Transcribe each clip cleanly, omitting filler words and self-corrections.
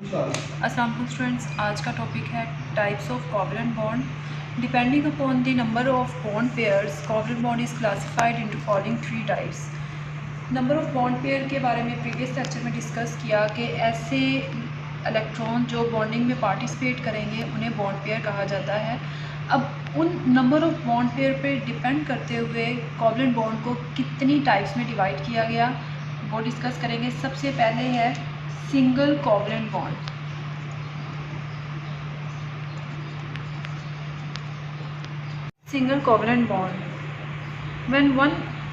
अस्सलाम वालेकुम स्टूडेंट्स, आज का टॉपिक है types of covalent bond. Depending upon the number of bond pairs, covalent bond is classified into following 3 types. Number of bond pair के बारे में प्रीवियस लेक्चर में डिस्कस किया कि ऐसे इलेक्ट्रॉन जो बॉन्डिंग में पार्टिसिपेट करेंगे उन्हें बॉन्ड पेयर कहा जाता है। अब उन नंबर ऑफ बॉन्ड पेयर पे डिपेंड करते हुए कोवलेंट बॉन्ड को कितनी टाइप्स में डिवाइड किया गया वो डिस्कस करेंगे। सबसे पहले है single covalent bond. Single covalent bond. When one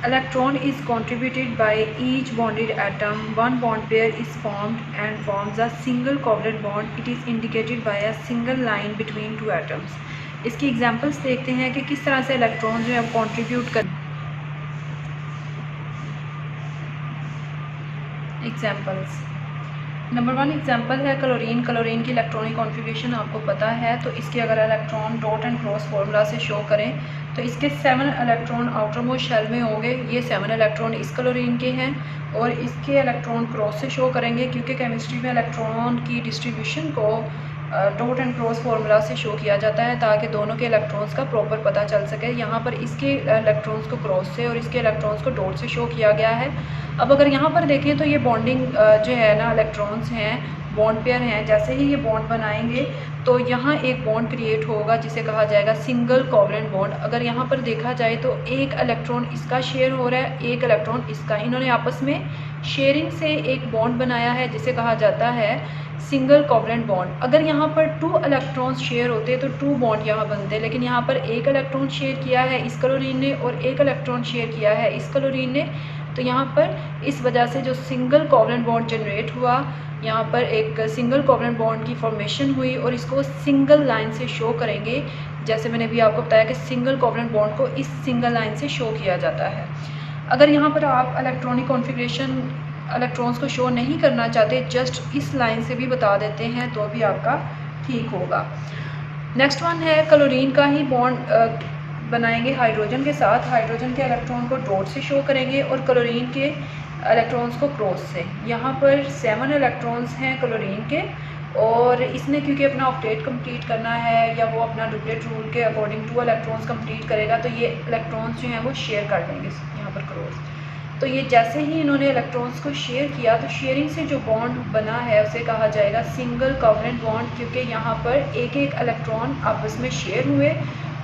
electron is contributed by each bonded atom, one bond pair is formed and forms a single covalent bond. It is indicated by a single line between two atoms. इसकी examples देखते हैं कि किस तरह से electron जो है contribute कर। एग्जांपल्स, नंबर 1 एग्जांपल है क्लोरीन। क्लोरीन की इलेक्ट्रॉनिक कॉन्फ़िगरेशन आपको पता है, तो इसके अगर electron dot and cross formula से शो करें तो इसके 7 इलेक्ट्रॉन आउटर मोस्ट शेल में होंगे। ये 7 इलेक्ट्रॉन इस क्लोरीन के हैं और इसके इलेक्ट्रॉन क्रॉस से शो करेंगे, क्योंकि केमिस्ट्री में इलेक्ट्रॉन की distribution co dot and cross formula से शो किया जाता है ताकि दोनों के इलेक्ट्रॉन्स का प्रॉपर पता चल सके। यहाँ पर इसके इलेक्ट्रॉन्स को क्रॉस से और इसके इलेक्ट्रॉन्स को डॉट से शो किया गया है। अब अगर यहाँ पर देखें तो ये बॉन्डिंग जो है ना, इलेक्ट्रॉन्स हैं, बॉन्ड पेयर हैं। जैसे ही ये बॉन्ड बनाएंगे तो यहाँ एक बॉन्ड क्रिएट होगा जिसे कहा जाएगा सिंगल कोवलेंट बॉन्ड। अगर यहाँ पर देखा जाए तो एक इलेक्ट्रॉन इसका शेयर हो रहा है, एक इलेक्ट्रॉन इसका, इन्होंने आपस में शेयरिंग से एक बॉन्ड बनाया है जिसे कहा जाता है सिंगल कोवलेंट बॉन्ड। अगर यहाँ पर 2 इलेक्ट्रॉन्स शेयर होते तो 2 बॉन्ड यहाँ बनते, लेकिन यहाँ पर एक इलेक्ट्रॉन शेयर किया है इस क्लोरीन ने और एक इलेक्ट्रॉन शेयर किया है इस क्लोरीन ने, तो यहाँ पर इस वजह से जो सिंगल कोवलेंट बॉन्ड जनरेट हुआ, यहाँ पर एक सिंगल कोवलेंट बॉन्ड की फॉर्मेशन हुई और इसको सिंगल लाइन से शो करेंगे। जैसे मैंने भी आपको बताया कि सिंगल कोवलेंट बॉन्ड को इस सिंगल लाइन से शो किया जाता है। अगर यहाँ पर आप इलेक्ट्रॉनिक कॉन्फ़िगरेशन इलेक्ट्रॉन्स को शो नहीं करना चाहते, जस्ट इस लाइन से भी बता देते हैं तो भी आपका ठीक होगा। नेक्स्ट वन है क्लोरीन का ही बॉन्ड बनाएंगे हाइड्रोजन के साथ। हाइड्रोजन के इलेक्ट्रॉन को डॉट से शो करेंगे और क्लोरीन के इलेक्ट्रॉन्स को क्रॉस से। यहाँ पर 7 इलेक्ट्रॉन्स हैं क्लोरीन के और इसने क्योंकि अपना ऑक्टेट कंप्लीट करना है या वो अपना डुप्लेट रूल के अकॉर्डिंग 2 इलेक्ट्रॉन्स कंप्लीट करेगा, तो ये इलेक्ट्रॉन्स जो हैं वो शेयर कर देंगे यहाँ पर क्रॉस। तो ये जैसे ही इन्होंने इलेक्ट्रॉन्स को शेयर किया तो शेयरिंग से जो बॉन्ड बना है उसे कहा जाएगा सिंगल कोवलेंट बॉन्ड, क्योंकि यहाँ पर एक एक इलेक्ट्रॉन आपस में शेयर हुए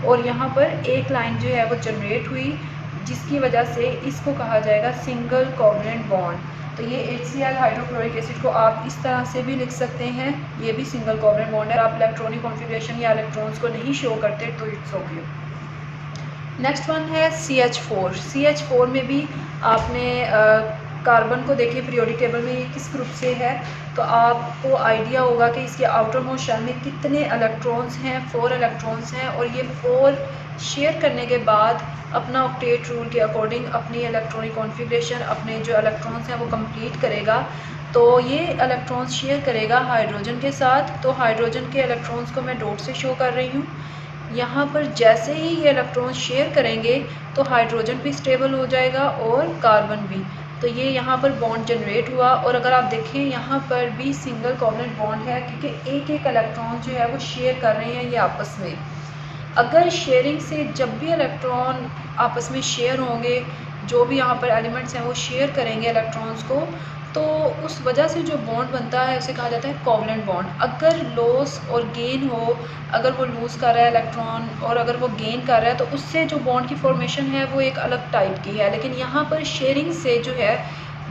और यहाँ पर एक लाइन जो है वो जनरेट हुई, जिसकी वजह से इसको कहा जाएगा सिंगल कोवलेंट बॉन्ड। तो ये HCl हाइड्रोक्लोरिक एसिड को आप इस तरह से भी लिख सकते हैं, ये भी सिंगल कोवलेंट बॉन्ड है। आप इलेक्ट्रॉनिक कॉन्फ़िगरेशन या इलेक्ट्रॉन्स को नहीं शो करते तो इट्स ओके। नेक्स्ट वन है CH4। CH4 में भी आपने कार्बन को देखिए पीरियोडिक टेबल में ये किस ग्रुप से है, तो आपको आइडिया होगा कि इसके आउटर मोस्ट शेल में कितने इलेक्ट्रॉन्स हैं, 4 इलेक्ट्रॉन्स हैं और ये 4 शेयर करने के बाद अपना ऑक्टेट रूल के अकॉर्डिंग अपनी इलेक्ट्रॉनिक कॉन्फ़िगरेशन, अपने जो इलेक्ट्रॉन्स हैं वो कंप्लीट करेगा। तो ये इलेक्ट्रॉन्स शेयर करेगा हाइड्रोजन के साथ। तो हाइड्रोजन के इलेक्ट्रॉन्स को मैं डॉट से शो कर रही हूँ। यहाँ पर जैसे ही ये इलेक्ट्रॉन शेयर करेंगे तो हाइड्रोजन भी स्टेबल हो जाएगा और कार्बन भी। तो ये यहाँ पर बॉन्ड जनरेट हुआ और अगर आप देखें यहाँ पर भी सिंगल कोवलेंट बॉन्ड है, क्योंकि एक एक इलेक्ट्रॉन जो है वो शेयर कर रहे हैं ये आपस में। अगर शेयरिंग से जब भी इलेक्ट्रॉन आपस में शेयर होंगे, जो भी यहाँ पर एलिमेंट्स हैं वो शेयर करेंगे इलेक्ट्रॉन्स को, तो उस वजह से जो बॉन्ड बनता है उसे कहा जाता है कोवलेंट बॉन्ड। अगर लॉस और गेन हो, अगर वो लूज़ कर रहा है इलेक्ट्रॉन और अगर वो गेन कर रहा है तो उससे जो बॉन्ड की फॉर्मेशन है वो एक अलग टाइप की है, लेकिन यहाँ पर शेयरिंग से जो है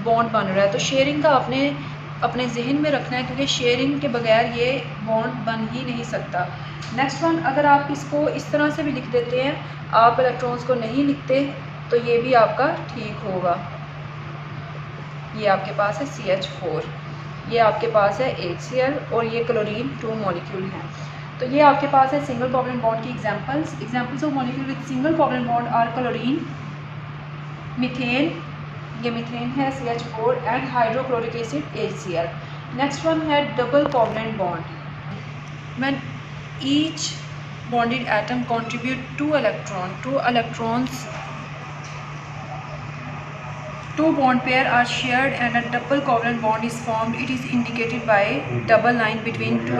बॉन्ड बन रहा है। तो शेयरिंग का आपने अपने जहन में रखना है, क्योंकि शेयरिंग के बगैर ये बॉन्ड बन ही नहीं सकता। नेक्स्ट वन, अगर आप इसको इस तरह से भी लिख देते हैं, आप इलेक्ट्रॉन्स को नहीं लिखते, तो ये भी आपका ठीक होगा। ये आपके पास है CH4, ये आपके पास है HCl और ये क्लोरीन 2 मॉलिक्यूल हैं। तो ये आपके पास है सिंगल कोवलेंट बॉन्ड की examples of molecule with single covalent bond are chlorine, methane, ये मीथेन है CH4 and hydrochloric acid HCl। Next one है double covalent bond. When each bonded atom contribute 2 electrons two bond pair are shared and a double covalent bond is formed. It is indicated by double line between two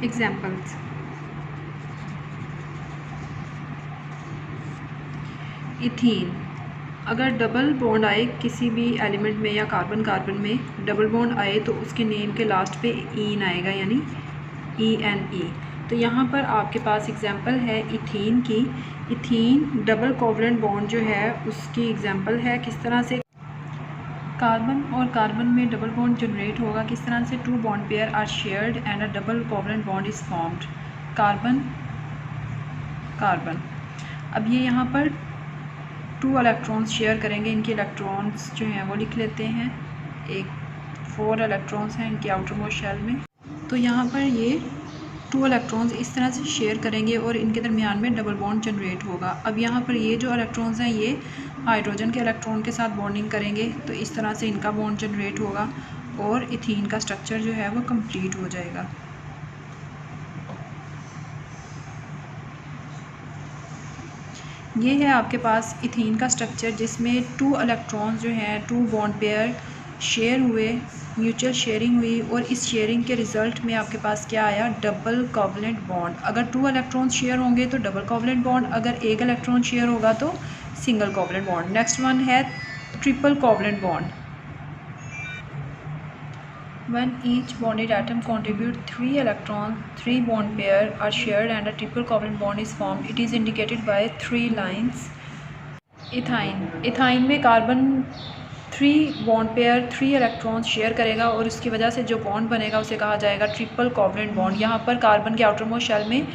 examples. Ethene, अगर double bond आए किसी भी element में या carbon carbon में double bond आए तो उसके नेम के लास्ट पे ईन आएगा, यानी ENE। तो यहाँ पर आपके पास एग्जांपल है इथीन की। इथीन डबल कोवलेंट बॉन्ड जो है उसकी एग्जांपल है किस तरह से कार्बन और कार्बन में डबल बॉन्ड जनरेट होगा, किस तरह से two bond pair are shared and a double covalent bond is formed, carbon carbon. अब ये यहाँ पर टू इलेक्ट्रॉन्स शेयर करेंगे, इनके इलेक्ट्रॉन्स जो हैं वो लिख लेते हैं। एक 4 इलेक्ट्रॉन्स हैं इनके आउटर मोस्ट शेल में। तो यहाँ पर ये 2 इलेक्ट्रॉन्स इस तरह से शेयर करेंगे और इनके दरमियान में डबल बॉन्ड जनरेट होगा। अब यहाँ पर ये जो इलेक्ट्रॉन्स हैं ये हाइड्रोजन के इलेक्ट्रॉन के साथ बॉन्डिंग करेंगे, तो इस तरह से इनका बॉन्ड जनरेट होगा और इथीन का स्ट्रक्चर जो है वो कंप्लीट हो जाएगा। ये है आपके पास इथीन का स्ट्रक्चर जिसमें 2 इलेक्ट्रॉन्स जो हैं, 2 बॉन्ड पेयर शेयर हुए, म्यूचुअल शेयरिंग हुई और इस शेयरिंग के रिज़ल्ट में आपके पास क्या आया, डबल कोवलेंट बॉन्ड। अगर 2 इलेक्ट्रॉन्स शेयर होंगे तो डबल कोवलेंट बॉन्ड, अगर एक इलेक्ट्रॉन शेयर होगा तो single covalent bond. Next one है triple covalent bond. When each bonded atom contributes 3 electrons, 3 bond pair are shared and a triple covalent bond is formed. It is indicated by 3 lines. Ethyne, ethyne में carbon 3 bond pair 3 electrons share करेगा और उसकी वजह से जो bond बनेगा उसे कहा जाएगा ट्रिपल कोवलेंट बॉन्ड। यहाँ पर कार्बन के आउटर मोस्ट शेल में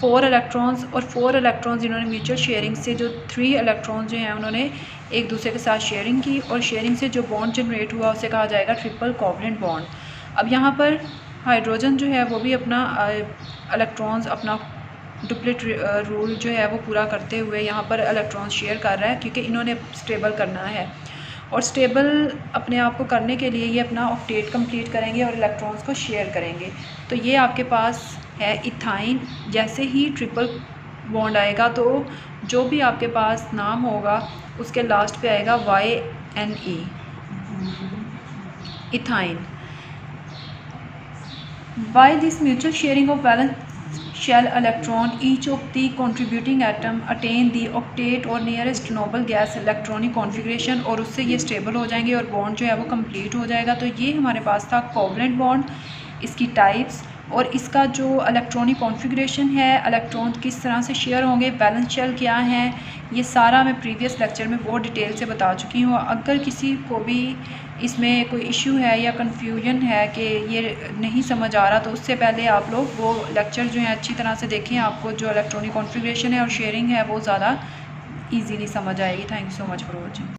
4 इलेक्ट्रॉन्स और 4 इलेक्ट्रॉन्स इन्होंने म्यूचुअल शेयरिंग से जो 3 इलेक्ट्रॉन्स जो हैं उन्होंने एक दूसरे के साथ शेयरिंग की और शेयरिंग से जो बॉन्ड जनरेट हुआ उसे कहा जाएगा ट्रिपल कोवलेंट बॉन्ड। अब यहाँ पर हाइड्रोजन जो है वो भी अपना इलेक्ट्रॉन्स अपना डुप्लेट रूल जो है वो पूरा करते हुए यहाँ पर इलेक्ट्रॉन्स शेयर कर रहा है, क्योंकि इन्होंने स्टेबल करना है और स्टेबल अपने आप को करने के लिए ये अपना ऑक्टेट कंप्लीट करेंगे और इलेक्ट्रॉन्स को शेयर करेंगे। तो ये आपके पास है इथाइन। जैसे ही ट्रिपल बॉन्ड आएगा तो जो भी आपके पास नाम होगा उसके लास्ट पे आएगा YNE, ethyne. By this mutual sharing of valence shell electron, each of the contributing atom attain the octet और nearest noble gas electronic configuration और उससे ये स्टेबल हो जाएंगे और बॉन्ड जो है वो कंप्लीट हो जाएगा। तो ये हमारे पास था कोवलेंट बॉन्ड, इसकी टाइप्स और इसका जो इलेक्ट्रॉनिक कॉन्फ़िगरेशन है, इलेक्ट्रॉन किस तरह से शेयर होंगे, बैलेंस शेल क्या है, ये सारा मैं प्रीवियस लेक्चर में बहुत डिटेल से बता चुकी हूँ। अगर किसी को भी इसमें कोई इशू है या कन्फ्यूजन है कि ये नहीं समझ आ रहा तो उससे पहले आप लोग वो लेक्चर जो है अच्छी तरह से देखें, आपको जो इलेक्ट्रॉनिक कॉन्फ़िगरेशन है और शेयरिंग है वो ज़्यादा ईजीली समझ आएगी। Thank you so much for watching.